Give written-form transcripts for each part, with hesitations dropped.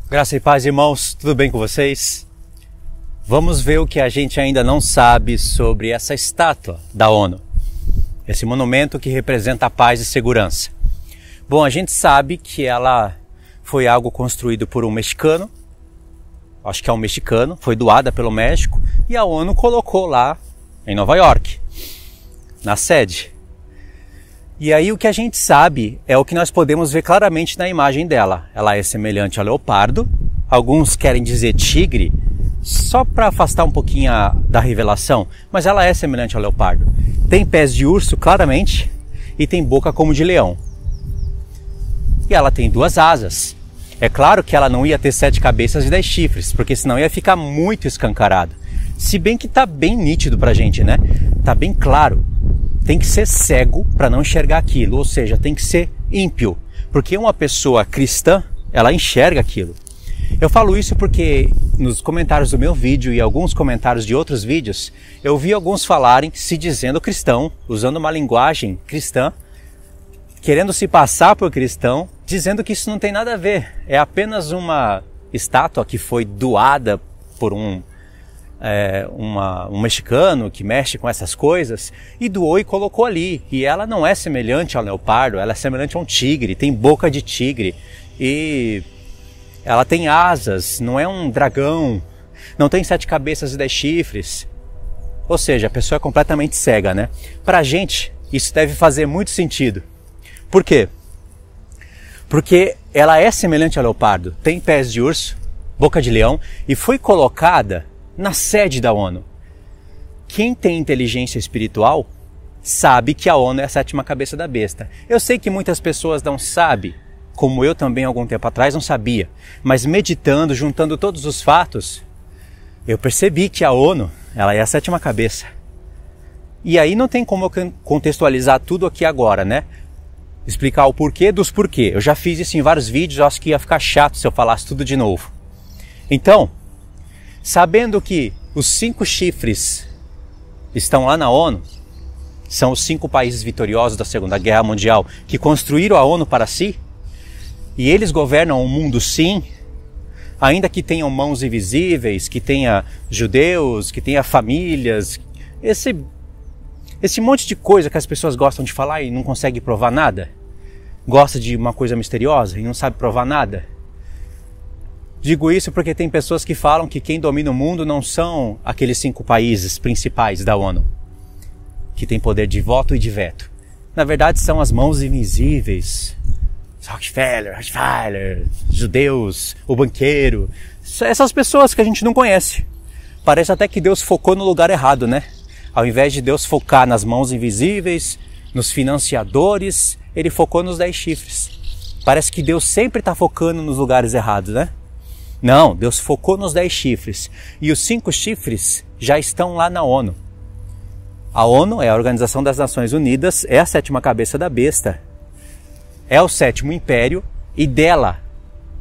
Graça e paz, irmãos, tudo bem com vocês? Vamos ver o que a gente ainda não sabe sobre essa estátua da ONU, esse monumento que representa a paz e segurança. Bom, a gente sabe que ela foi algo construído por um mexicano, acho que é um mexicano, foi doada pelo México e a ONU colocou lá em Nova York, na sede. E aí o que a gente sabe é o que nós podemos ver claramente na imagem dela. Ela é semelhante ao leopardo, alguns querem dizer tigre, só para afastar um pouquinho da revelação, mas ela é semelhante ao leopardo. Tem pés de urso, claramente, e tem boca como de leão. E ela tem 2 asas. É claro que ela não ia ter 7 cabeças e 10 chifres, porque senão ia ficar muito escancarado. Se bem que tá bem nítido pra gente, né? Tá bem claro. Tem que ser cego para não enxergar aquilo, ou seja, tem que ser ímpio, porque uma pessoa cristã, ela enxerga aquilo. Eu falo isso porque nos comentários do meu vídeo e alguns comentários de outros vídeos, eu vi alguns falarem se dizendo cristão, usando uma linguagem cristã, querendo se passar por cristão, dizendo que isso não tem nada a ver, é apenas uma estátua que foi doada por um mexicano que mexe com essas coisas e doou e colocou ali. E ela não é semelhante ao leopardo, ela é semelhante a um tigre, tem boca de tigre e ela tem asas, não é um dragão, não tem 7 cabeças e 10 chifres. Ou seja, a pessoa é completamente cega, né? Pra gente, isso deve fazer muito sentido. Por quê? Porque ela é semelhante ao leopardo, tem pés de urso, boca de leão e foi colocada na sede da ONU. Quem tem inteligência espiritual sabe que a ONU é a 7ª cabeça da besta. Eu sei que muitas pessoas não sabem, como eu também algum tempo atrás não sabia, mas meditando, juntando todos os fatos, eu percebi que a ONU, ela é a 7ª cabeça. E aí não tem como eu contextualizar tudo aqui agora, né? Explicar o porquê dos porquê. Eu já fiz isso em vários vídeos, eu acho que ia ficar chato se eu falasse tudo de novo. Então, sabendo que os 5 chifres estão lá na ONU, são os 5 países vitoriosos da Segunda Guerra Mundial que construíram a ONU para si, e eles governam o mundo sim, ainda que tenham mãos invisíveis, que tenha judeus, que tenha famílias, esse monte de coisa que as pessoas gostam de falar e não conseguem provar nada, gosta de uma coisa misteriosa e não sabe provar nada. Digo isso porque tem pessoas que falam que quem domina o mundo não são aqueles 5 países principais da ONU, que tem poder de voto e de veto. Na verdade são as mãos invisíveis, Rockefeller, judeus, o banqueiro, essas pessoas que a gente não conhece. Parece até que Deus focou no lugar errado, né? Ao invés de Deus focar nas mãos invisíveis, nos financiadores, ele focou nos 10 chifres. Parece que Deus sempre está focando nos lugares errados, né? Não, Deus focou nos 10 chifres. E os 5 chifres já estão lá na ONU. A ONU é a Organização das Nações Unidas, é a 7ª cabeça da besta. É o 7º império e dela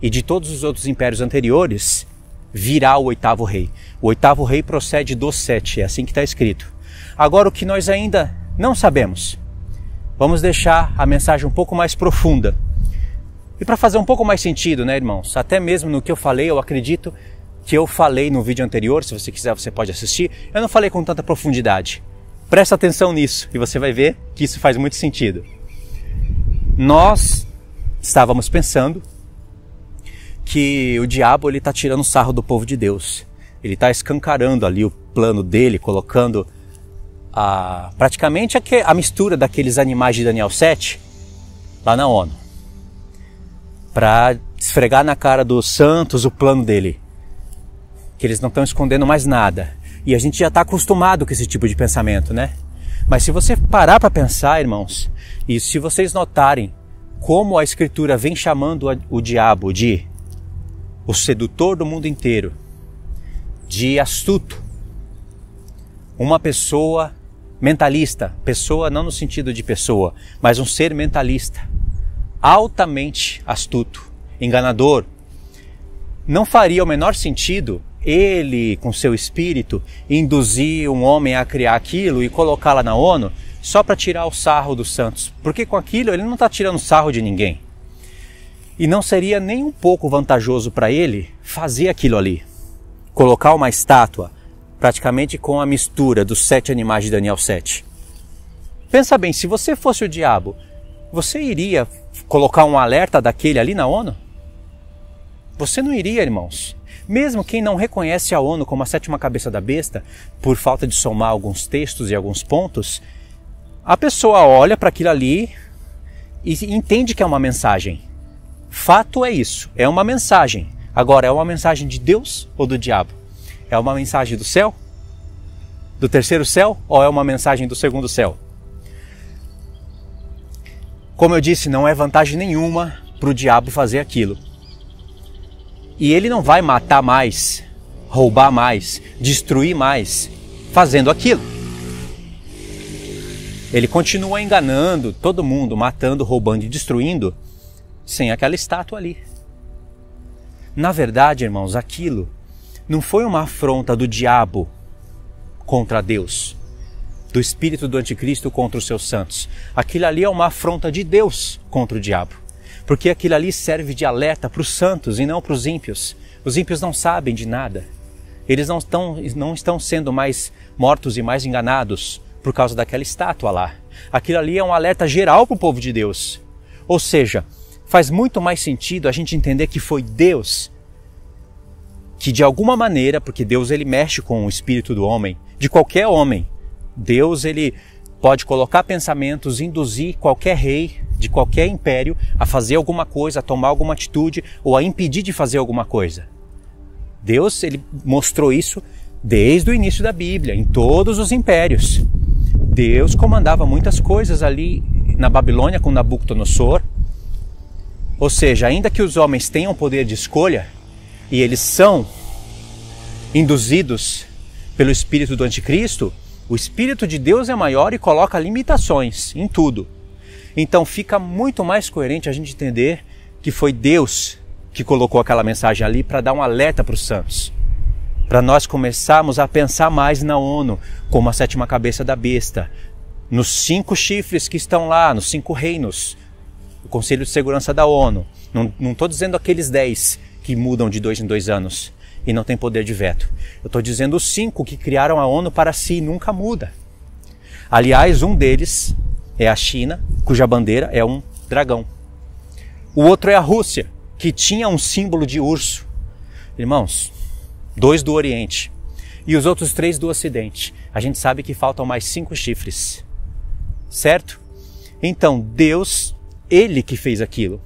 e de todos os outros impérios anteriores virá o 8º rei. O 8º rei procede dos 7, é assim que está escrito. Agora o que nós ainda não sabemos. Vamos deixar a mensagem um pouco mais profunda. E para fazer um pouco mais sentido, né, irmãos? Até mesmo no que eu falei, eu acredito que eu falei no vídeo anterior, se você quiser você pode assistir, eu não falei com tanta profundidade. Presta atenção nisso e você vai ver que isso faz muito sentido. Nós estávamos pensando que o diabo está tirando sarro do povo de Deus. Ele está escancarando ali o plano dele, colocando praticamente a mistura daqueles animais de Daniel 7 lá na ONU, para esfregar na cara dos santos o plano dele, que eles não estão escondendo mais nada. E a gente já está acostumado com esse tipo de pensamento, né? Mas se você parar para pensar, irmãos, e se vocês notarem como a Escritura vem chamando o diabo de o sedutor do mundo inteiro, de astuto, uma pessoa mentalista, pessoa não no sentido de pessoa, mas um ser mentalista, altamente astuto, enganador, não faria o menor sentido ele, com seu espírito, induzir um homem a criar aquilo e colocá-la na ONU só para tirar o sarro dos santos. Porque com aquilo ele não está tirando sarro de ninguém. E não seria nem um pouco vantajoso para ele fazer aquilo ali. Colocar uma estátua praticamente com a mistura dos 7 animais de Daniel 7. Pensa bem, se você fosse o diabo, você iria colocar um alerta daquele ali na ONU? Você não iria, irmãos. Mesmo quem não reconhece a ONU como a 7ª cabeça da besta, por falta de somar alguns textos e alguns pontos, a pessoa olha para aquilo ali e entende que é uma mensagem. Fato é isso, é uma mensagem. Agora, é uma mensagem de Deus ou do diabo? É uma mensagem do céu? Do terceiro céu? Ou é uma mensagem do segundo céu? Como eu disse, não é vantagem nenhuma para o diabo fazer aquilo. E ele não vai matar mais, roubar mais, destruir mais fazendo aquilo. Ele continua enganando todo mundo, matando, roubando e destruindo sem aquela estátua ali. Na verdade, irmãos, aquilo não foi uma afronta do diabo contra Deus, do espírito do anticristo contra os seus santos. Aquilo ali é uma afronta de Deus contra o diabo. Porque aquilo ali serve de alerta para os santos e não para os ímpios. Os ímpios não sabem de nada. Eles não estão sendo mais mortos e mais enganados por causa daquela estátua lá. Aquilo ali é um alerta geral para o povo de Deus. Ou seja, faz muito mais sentido a gente entender que foi Deus que de alguma maneira, porque Deus ele mexe com o espírito do homem, de qualquer homem. Deus ele pode colocar pensamentos, induzir qualquer rei de qualquer império a fazer alguma coisa, a tomar alguma atitude ou a impedir de fazer alguma coisa. Deus ele mostrou isso desde o início da Bíblia, em todos os impérios. Deus comandava muitas coisas ali na Babilônia com Nabucodonosor. Ou seja, ainda que os homens tenham poder de escolha e eles são induzidos pelo espírito do anticristo, o espírito de Deus é maior e coloca limitações em tudo. Então fica muito mais coerente a gente entender que foi Deus que colocou aquela mensagem ali para dar um alerta para os santos. Para nós começarmos a pensar mais na ONU como a 7ª cabeça da besta, nos 5 chifres que estão lá, nos 5 reinos, o Conselho de Segurança da ONU. Não estou dizendo aqueles 10 que mudam de 2 em 2 anos e não tem poder de veto. Eu estou dizendo os 5 que criaram a ONU para si e nunca muda. Aliás, um deles é a China, cuja bandeira é um dragão. O outro é a Rússia, que tinha um símbolo de urso. Irmãos, 2 do Oriente e os outros 3 do Ocidente. A gente sabe que faltam mais 5 chifres. Certo? Então, Deus, Ele que fez aquilo.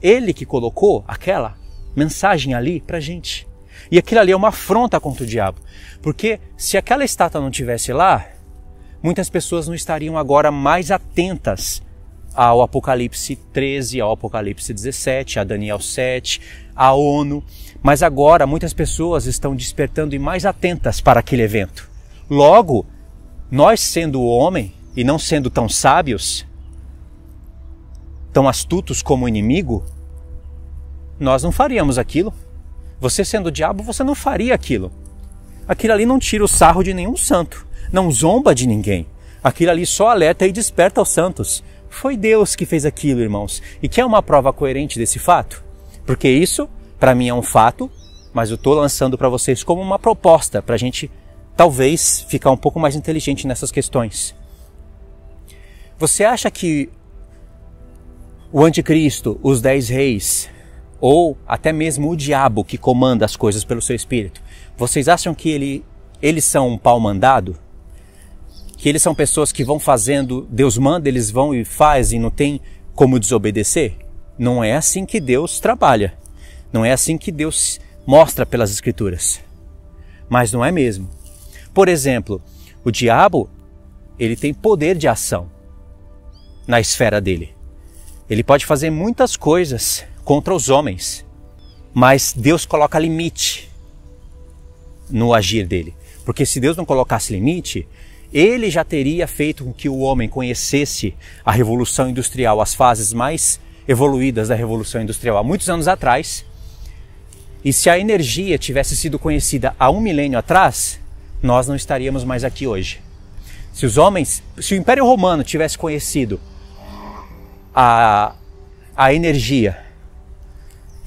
Ele que colocou aquela mensagem ali pra gente. E aquilo ali é uma afronta contra o diabo. Porque se aquela estátua não tivesse lá, muitas pessoas não estariam agora mais atentas ao Apocalipse 13, ao Apocalipse 17, a Daniel 7, a ONU. Mas agora muitas pessoas estão despertando e mais atentas para aquele evento. Logo, nós sendo o homem e não sendo tão sábios, tão astutos como o inimigo, nós não faríamos aquilo. Você sendo o diabo, você não faria aquilo. Aquilo ali não tira o sarro de nenhum santo, não zomba de ninguém. Aquilo ali só alerta e desperta os santos. Foi Deus que fez aquilo, irmãos. E quer uma prova coerente desse fato? Porque isso, para mim, é um fato, mas eu estou lançando para vocês como uma proposta, para a gente, talvez, ficar um pouco mais inteligente nessas questões. Você acha que o anticristo, os 10 reis, ou até mesmo o diabo que comanda as coisas pelo seu espírito, vocês acham que eles são um pau mandado? Que eles são pessoas que vão fazendo, Deus manda, eles vão e fazem e não tem como desobedecer? Não é assim que Deus trabalha. Não é assim que Deus mostra pelas Escrituras. Mas não é mesmo. Por exemplo, o diabo, ele tem poder de ação na esfera dele. Ele pode fazer muitas coisas contra os homens, mas Deus coloca limite no agir dele. Porque se Deus não colocasse limite, ele já teria feito com que o homem conhecesse a Revolução Industrial, as fases mais evoluídas da Revolução Industrial há muitos anos atrás. E se a energia tivesse sido conhecida há 1 milênio atrás, nós não estaríamos mais aqui hoje. Se o Império Romano tivesse conhecido a energia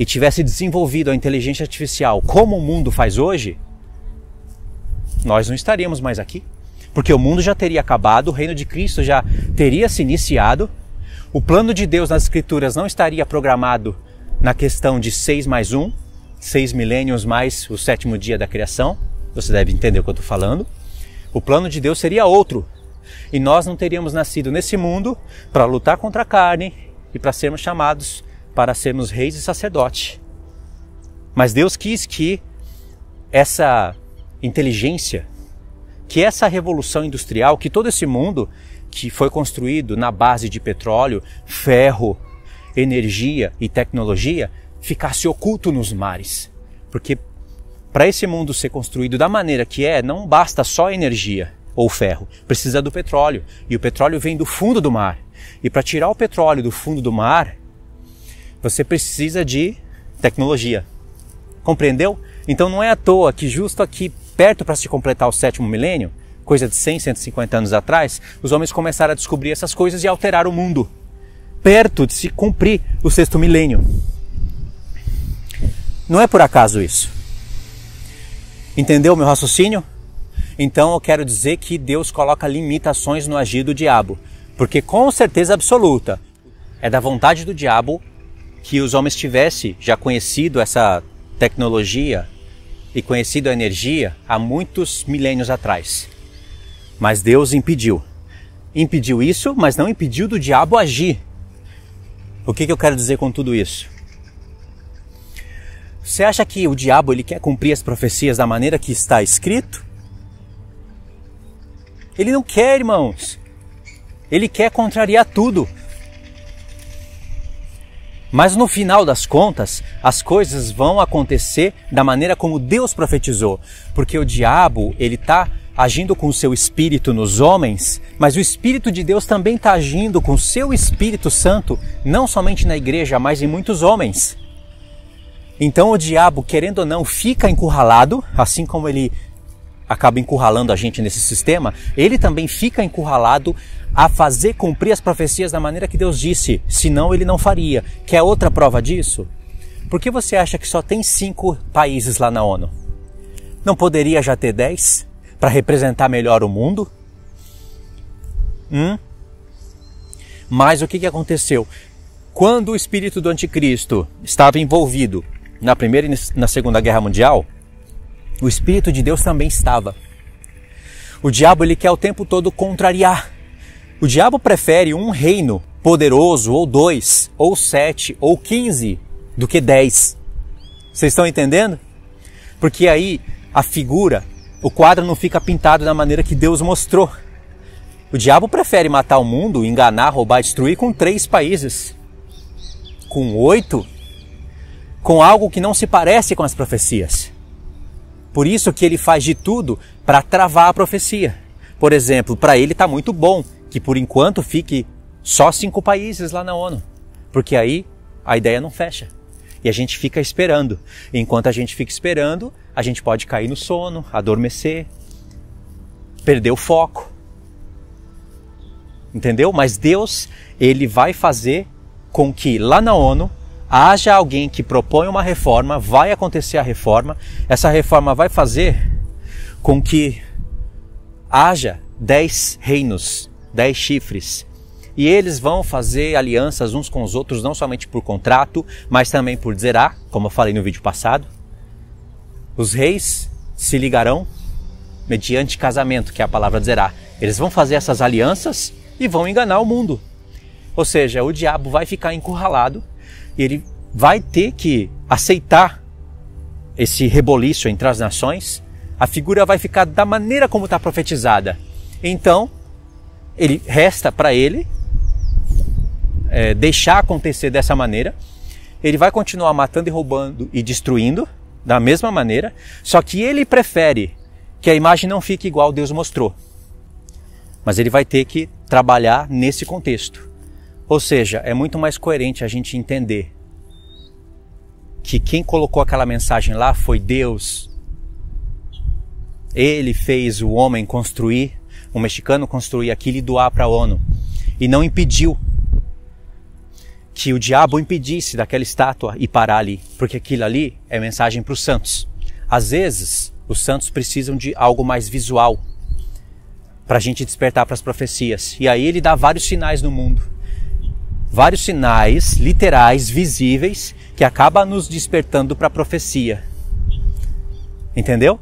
e tivesse desenvolvido a inteligência artificial como o mundo faz hoje, nós não estaríamos mais aqui. Porque o mundo já teria acabado, o reino de Cristo já teria se iniciado, o plano de Deus nas Escrituras não estaria programado na questão de 6 mais 1, 6 milênios mais o 7º dia da criação. Você deve entender o que eu estou falando. O plano de Deus seria outro. E nós não teríamos nascido nesse mundo para lutar contra a carne e para sermos chamados para sermos reis e sacerdotes. Mas Deus quis que essa inteligência, que essa revolução industrial, que todo esse mundo que foi construído na base de petróleo, ferro, energia e tecnologia, ficasse oculto nos mares. Porque para esse mundo ser construído da maneira que é, não basta só energia ou ferro, precisa do petróleo. E o petróleo vem do fundo do mar. E para tirar o petróleo do fundo do mar, você precisa de tecnologia. Compreendeu? Então não é à toa que justo aqui, perto para se completar o 7º milênio, coisa de 100, 150 anos atrás, os homens começaram a descobrir essas coisas e alterar o mundo. Perto de se cumprir o 6º milênio. Não é por acaso isso. Entendeu o meu raciocínio? Então eu quero dizer que Deus coloca limitações no agir do diabo. Porque com certeza absoluta, é da vontade do diabo que os homens tivessem já conhecido essa tecnologia e conhecido a energia há muitos milênios atrás. Mas Deus impediu. Impediu isso, mas não impediu do diabo agir. O que eu quero dizer com tudo isso? Você acha que o diabo ele quer cumprir as profecias da maneira que está escrito? Ele não quer, irmãos. Ele quer contrariar tudo. Mas no final das contas, as coisas vão acontecer da maneira como Deus profetizou. Porque o diabo, ele está agindo com o seu espírito nos homens, mas o Espírito de Deus também está agindo com o seu Espírito Santo, não somente na igreja, mas em muitos homens. Então o diabo, querendo ou não, fica encurralado, assim como ele acaba encurralando a gente nesse sistema, ele também fica encurralado a fazer cumprir as profecias da maneira que Deus disse, senão ele não faria. Quer outra prova disso? Por que você acha que só tem 5 países lá na ONU? Não poderia já ter 10 para representar melhor o mundo? Mas o que aconteceu? Quando o espírito do anticristo estava envolvido na Primeira e na Segunda Guerra Mundial, o Espírito de Deus também estava. O diabo ele quer o tempo todo contrariar. O diabo prefere um reino poderoso, ou 2, ou 7, ou 15, do que 10. Vocês estão entendendo? Porque aí a figura, o quadro não fica pintado da maneira que Deus mostrou. O diabo prefere matar o mundo, enganar, roubar, destruir com 3 países. Com 8, com algo que não se parece com as profecias. Por isso que ele faz de tudo para travar a profecia. Por exemplo, para ele está muito bom que por enquanto fique só 5 países lá na ONU. Porque aí a ideia não fecha. E a gente fica esperando. E enquanto a gente fica esperando, a gente pode cair no sono, adormecer, perder o foco. Entendeu? Mas Deus, ele vai fazer com que lá na ONU haja alguém que propõe uma reforma, vai acontecer a reforma, essa reforma vai fazer com que haja 10 reinos, 10 chifres, e eles vão fazer alianças uns com os outros, não somente por contrato, mas também por zerá, como eu falei no vídeo passado. Os reis se ligarão mediante casamento, que é a palavra zerá. Eles vão fazer essas alianças e vão enganar o mundo. Ou seja, o diabo vai ficar encurralado e ele vai ter que aceitar esse reboliço entre as nações. A figura vai ficar da maneira como está profetizada. Então, resta para ele deixar acontecer dessa maneira. Ele vai continuar matando e roubando e destruindo da mesma maneira, só que ele prefere que a imagem não fique igual Deus mostrou. Mas ele vai ter que trabalhar nesse contexto. Ou seja, é muito mais coerente a gente entender que quem colocou aquela mensagem lá foi Deus. Ele fez o homem construir, o mexicano construir aquilo e doar para a ONU. E não impediu que o diabo impedisse daquela estátua ir parar ali, porque aquilo ali é mensagem para os santos. Às vezes, os santos precisam de algo mais visual para a gente despertar para as profecias. E aí ele dá vários sinais no mundo. Vários sinais literais, visíveis, que acabam nos despertando para a profecia. Entendeu?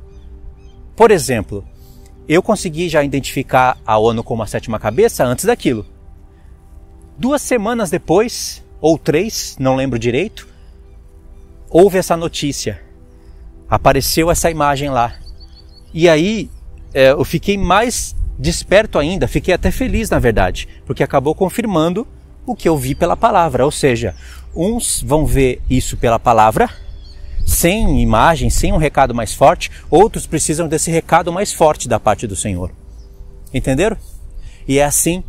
Por exemplo, eu consegui já identificar a ONU como a sétima cabeça antes daquilo. 2 semanas depois, ou 3, não lembro direito, houve essa notícia. Apareceu essa imagem lá. E aí eu fiquei mais desperto ainda, fiquei até feliz na verdade, porque acabou confirmando o que eu vi pela palavra. Ou seja, uns vão ver isso pela palavra, sem imagem, sem um recado mais forte, outros precisam desse recado mais forte da parte do Senhor. Entenderam? E é assim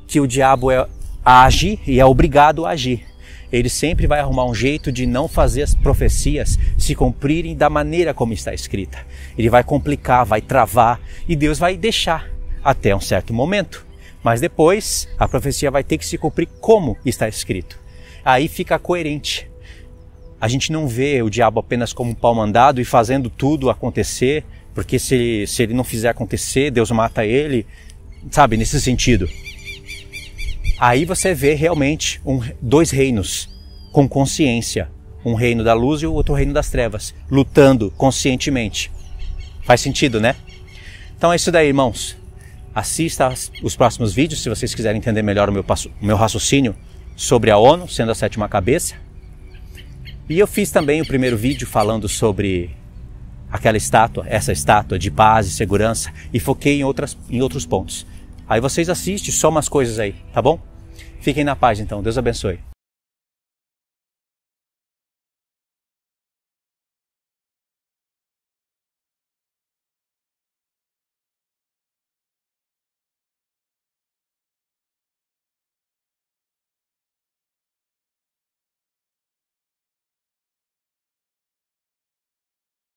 que o diabo age e é obrigado a agir. Ele sempre vai arrumar um jeito de não fazer as profecias se cumprirem da maneira como está escrita. Ele vai complicar, vai travar e Deus vai deixar até um certo momento. Mas depois a profecia vai ter que se cumprir como está escrito. Aí fica coerente. A gente não vê o diabo apenas como um pau mandado e fazendo tudo acontecer, porque se ele não fizer acontecer, Deus mata ele, sabe, nesse sentido. Aí você vê realmente 2 reinos com consciência. Um reino da luz e o outro reino das trevas, lutando conscientemente. Faz sentido, né? Então é isso daí, irmãos. Assista os próximos vídeos se vocês quiserem entender melhor o meu raciocínio sobre a ONU, sendo a sétima cabeça. E eu fiz também o primeiro vídeo falando sobre aquela estátua, essa estátua de paz e segurança, e foquei em outros pontos. Aí vocês assistem, só umas coisas aí, tá bom? Fiquem na paz então, Deus abençoe.